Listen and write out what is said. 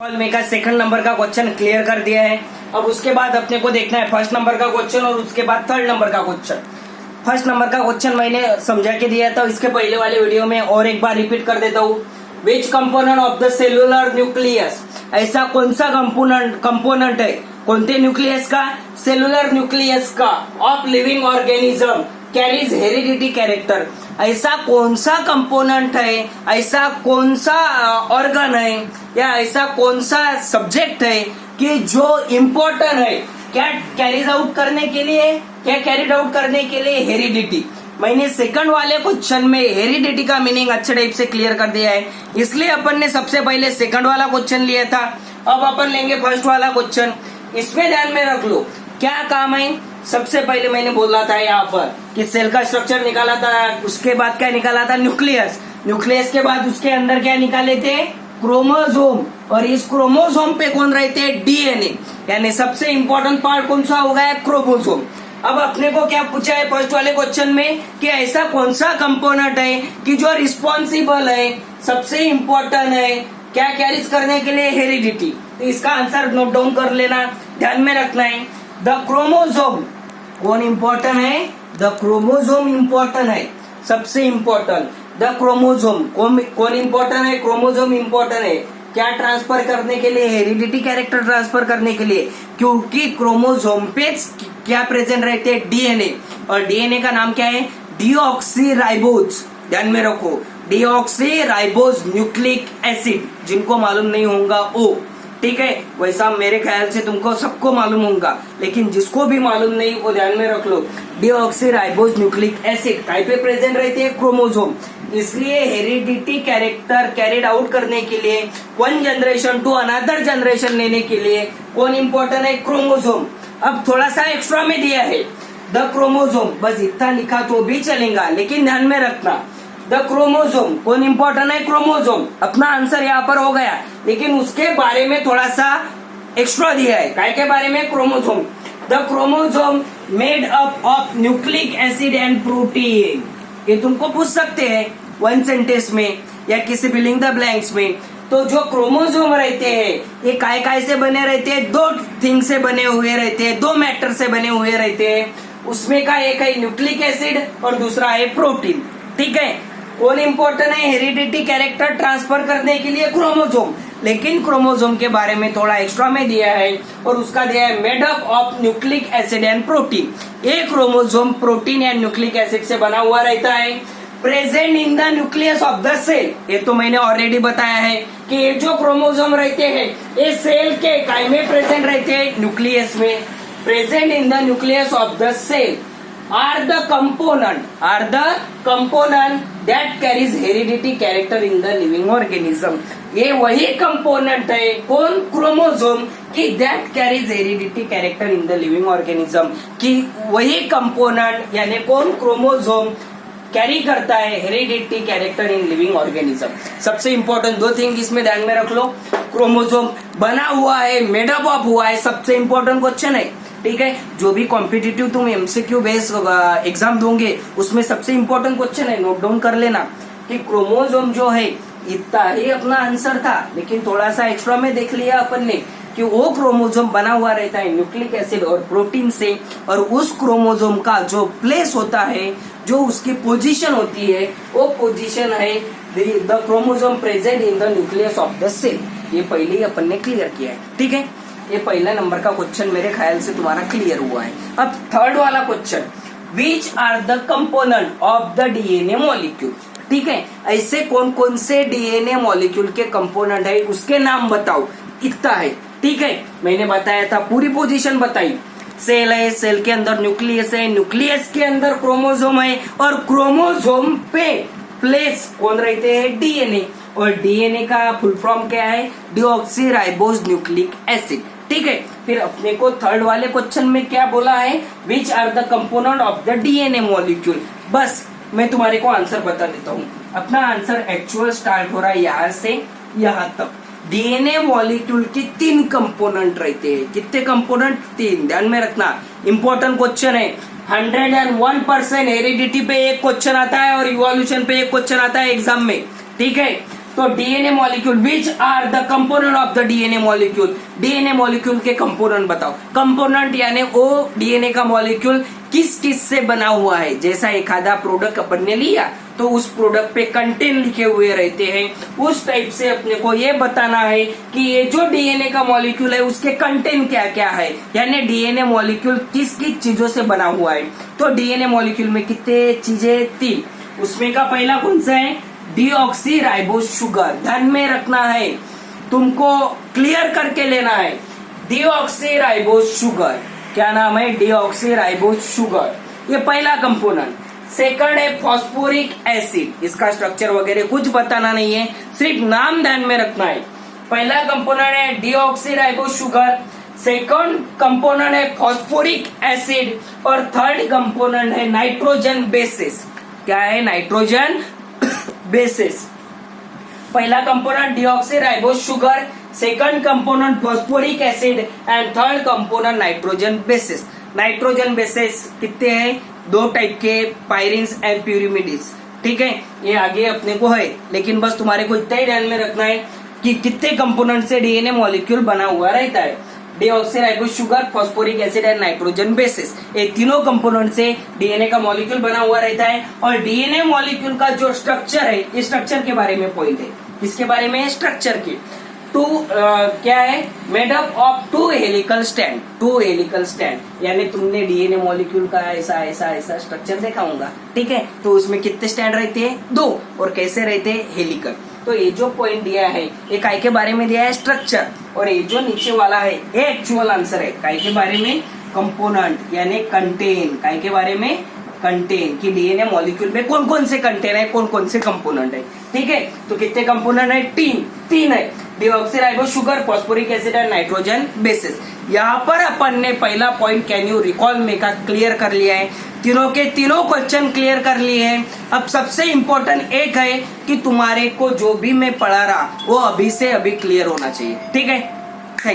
Call में का second number का क्वेश्चन क्लियर कर दिया है। अब उसके बाद अपने को देखना है फर्स्ट नंबर का क्वेश्चन और उसके बाद थर्ड नंबर का क्वेश्चन। फर्स्ट नंबर का क्वेश्चन मैंने समझा के दिया था इसके पहले वाले वीडियो में, और एक बार रिपीट कर देता हूँ। विच component of the cellular nucleus, ऐसा कौन सा कंपोनेंट है, कौनते न्यूक्लियस का, सेलुलर न्यूक्लियस का of living organism carries heredity character. ऐसा कौन सा कंपोनेंट है, ऐसा कौन सा ऑर्गन है या ऐसा कौन सा सब्जेक्ट है कि जो इम्पोर्टेंट है क्या कैरीज आउट करने के लिए, क्या कैरीड आउट करने के लिए हेरिडिटी। मैंने सेकंड वाले क्वेश्चन में हेरिडिटी का मीनिंग अच्छे टाइप से क्लियर कर दिया है, इसलिए अपन ने सबसे पहले सेकंड वाला क्वेश्चन लिया था। अब अपन लेंगे फर्स्ट वाला क्वेश्चन। इसमें ध्यान में रख लो क्या काम है। सबसे पहले मैंने बोला था यहाँ पर कि सेल का स्ट्रक्चर निकाला था, उसके बाद क्या निकाला था, न्यूक्लियस। न्यूक्लियस के बाद उसके अंदर क्या निकाले थे, क्रोमोसोम, और इस क्रोमोसोम पे कौन रहते हैं, डीएनए। यानी सबसे इंपॉर्टेंट पार्ट कौन सा होगा है, क्रोमोसोम। अब अपने को क्या पूछा है फर्स्ट वाले क्वेश्चन में कि ऐसा कौन सा कंपोनेंट है कि जो रिस्पॉन्सिबल है, सबसे इंपॉर्टेंट है क्या कैरीज करने के लिए, हेरिडिटी। तो इसका आंसर नोट डाउन कर लेना, ध्यान में रखना है। द क्रोमोसोम कौन इंपॉर्टेंट है, द क्रोमोसोम इंपॉर्टेंट है, सबसे इंपॉर्टेंट। द क्रोमोसोम कौन इंपॉर्टेंट है, क्रोमोसोम इंपॉर्टेंट है क्या ट्रांसफर करने के लिए, हेरिडिटी कैरेक्टर ट्रांसफर करने के लिए, क्योंकि क्रोमोसोम पे क्या प्रेजेंट रहते हैं, डीएनए। और डीएनए का नाम क्या है, डीऑक्सीराइबोज। ध्यान में रखो, डीऑक्सीराइबोज न्यूक्लिक एसिड, जिनको मालूम नहीं होगा ओ, ठीक है। वैसा मेरे ख्याल से तुमको सबको मालूम होगा, लेकिन जिसको भी मालूम नहीं वो ध्यान में रख लो। डीऑक्सीराइबोज न्यूक्लिक एसिड कहीं पे प्रेजेंट रहती है, क्रोमोसोम। इसलिए हेरिडिटी कैरेक्टर कैरिड आउट करने के लिए, one generation to another generation लेने के लिए कौन इंपॉर्टेंट है, क्रोमोसोम। अब थोड़ा सा एक्स्ट्रा में दिया है द क्रोमोसोम, बस इतना लिखा तो भी चलेगा, लेकिन ध्यान में रखना द क्रोमोसोम कौन इंपॉर्टेंट है, क्रोमोसोम। अपना आंसर यहाँ पर हो गया, लेकिन उसके बारे में थोड़ा सा एक्स्ट्रा दिया है, काय के बारे में, chromosome. The chromosome made up of nucleic acid and protein. ये तुमको पूछ सकते हैं वन सेंटेंस में या किसी फिलिंग द ब्लैंक्स में। तो जो क्रोमोसोम रहते हैं ये काय से बने रहते हैं, दो थिंग से बने हुए रहते हैं, दो मैटर से बने हुए रहते हैं। उसमें का एक है न्यूक्लिक एसिड और दूसरा है प्रोटीन, ठीक है। कौन इंपॉर्टेंट है, हेरिडिटी कैरेक्टर ट्रांसफर करने के लिए, क्रोमोसोम। लेकिन क्रोमोसोम के बारे में थोड़ा एक्स्ट्रा में दिया है, और उसका दिया है made up of nucleic acid and protein. ये chromosome protein and nucleic acid से बना हुआ रहता है, present in the nucleus of the cell. ये तो मैंने ऑलरेडी बताया है कि ये जो क्रोमोसोम रहते हैं ये सेल के काय में प्रेजेंट रहते हैं, न्यूक्लियस में। Present in the nucleus of the cell are the component that carries heredity character in the living organism। ये वही कंपोनेंट है, कौन, क्रोमोसोम, कि that carries heredity character in the living organism, कि वही कंपोनेंट यानी कौन, क्रोमोसोम कैरी करता है heredity character in living organism. सबसे इंपॉर्टेंट दो थिंग इसमें ध्यान में रख लो, क्रोमोसोम बना हुआ है, मेडअप ऑफ हुआ है, सबसे इंपॉर्टेंट क्वेश्चन है, ठीक है। जो भी कॉम्पिटिटिव तुम एमसीक्यू बेस्ड एग्जाम दोगे उसमें सबसे इंपॉर्टेंट क्वेश्चन है, नोट डाउन कर लेना कि क्रोमोसोम जो है इतना ही अपना आंसर था, लेकिन थोड़ा सा एक्स्ट्रा में देख लिया अपन ने कि वो क्रोमोसोम बना हुआ रहता है न्यूक्लिक एसिड और प्रोटीन से, और उस क्रोमोसोम का जो प्लेस होता है, जो उसकी पोजीशन होती है, वो पोजीशन है the chromosome present in the nucleus of the cell. ये पहले ही अपन ने क्लियर किया है, ठीक है। ये पहला नंबर का क्वेश्चन मेरे ख्याल से तुम्हारा क्लियर हुआ है। अब थर्ड वाला question, which are the component of the DNA molecule, ठीक है। ऐसे कौन कौन से डीएनए मॉलिक्यूल के कंपोनेंट है उसके नाम बताओ, इतना है, ठीक है। मैंने बताया था, पूरी पोजीशन बताई, सेल है, सेल के अंदर न्यूक्लियस है, न्यूक्लियस के अंदर क्रोमोसोम है, और क्रोमोसोम पे प्लेस कौन रहते हैं, डीएनए। और डीएनए का फुल फॉर्म क्या है, डीऑक्सीराइबोज न्यूक्लिक एसिड, ठीक है। फिर अपने को थर्ड वाले क्वेश्चन में क्या बोला है, which are the component of the DNA molecule. बस मैं तुम्हारे को आंसर बता देता हूँ। अपना आंसर एक्चुअल स्टार्ट हो रहा है यहाँ से यहाँ तक। डीएनए मॉलिक्यूल के 3 कंपोनेंट रहते हैं, कितने कंपोनेंट, 3, ध्यान में रखना, इंपॉर्टेंट क्वेश्चन है। 101% हेरिडिटी पे एक क्वेश्चन आता है और इवोल्यूशन पे एक क्वेश्चन आता है एग्जाम में, ठीक है। तो DNA molecule, which are the component of the DNA molecule, DNA molecule के कंपोनेंट बताओ। कंपोनेंट यानी वो डीएनए का मॉलिक्यूल किस किस से बना हुआ है। जैसा एखादा प्रोडक्ट अपन ने लिया तो उस प्रोडक्ट पे कंटेंट लिखे हुए रहते हैं, उस टाइप से अपने को ये बताना है कि ये जो डीएनए का मॉलिक्यूल है उसके कंटेंट क्या क्या है, यानी डीएनए मॉलिक्यूल किस किस चीजों से बना हुआ है। तो डीएनए मॉलिक्यूल में कितने चीजें, 3। उसमें का पहला कौन सा है, डीऑक्सी राइबोस शुगर। ध्यान में रखना है, तुमको क्लियर करके लेना है। डीऑक्सी राइबोस शुगर, क्या नाम है, डीऑक्सी राइबोस शुगर, ये पहला कंपोनेंट। सेकंड है फॉस्फोरिक एसिड, इसका स्ट्रक्चर वगैरह कुछ बताना नहीं है, सिर्फ नाम ध्यान में रखना है। पहला कंपोनेंट है deoxy ribose sugar, second component है फॉस्फोरिक एसिड और थर्ड कंपोनेंट है नाइट्रोजन बेसिस। क्या है, नाइट्रोजन बेसिस। पहला component deoxy ribose sugar, second component phosphoric acid and third component nitrogen bases. Nitrogen bases कितने हैं, 2 टाइप के, पायरिन्स एंड प्यूरिमिडिस। ठीक है, ये आगे अपने को है, लेकिन बस तुम्हारे को इतना ही ध्यान में रखना है कि कितने कंपोनेंट से डीएनए मॉलिक्यूल बना हुआ रहता है। Deoxy ribose sugar, phosphoric acid and nitrogen bases, ये तीनों कंपोनेंट से डीएनए का मॉलिक्यूल बना हुआ रहता है। और डीएनए मॉलिक्यूल का जो स्ट्रक्चर है, इस स्ट्रक्चर के बारे में पॉइंट है, इसके बारे में स्ट्रक्चर की क्या है, made up of 2 helical stand. 2 helical stand यानी तुमने डीएनए मॉलिक्यूल का ऐसा ऐसा ऐसा स्ट्रक्चर देखा होगा। ठीक है, तो उसमें कितने स्टैंड रहते हैं, 2, और कैसे रहते हैं, हेलिकल। तो ये जो पॉइंट दिया है ये काय के बारे में दिया है, स्ट्रक्चर, और ये जो नीचे वाला है ये एक्चुअल आंसर है। काय के बारे में, कंपोनेंट यानी कंटेन, काय के बारे में, कंटेन, कि डीएनए मॉलिक्यूल में कौन कौन से कंटेन है, कौन कौन से कंपोनेंट है। ठीक है, तो कितने कंपोनेंट है, 3 है, deoxy ribose sugar, phosphoric acid and nitrogen bases. यहाँ पर अपन ने पहला पॉइंट कैन यू रिकॉल में का क्लियर कर लिया है, तीनों के तीनों क्वेश्चन क्लियर कर लिए हैं। अब सबसे इम्पोर्टेंट एक है कि तुम्हारे को जो भी मैं पढ़ा रहा वो अभी से अभी क्लियर होना चाहिए। ठीक है,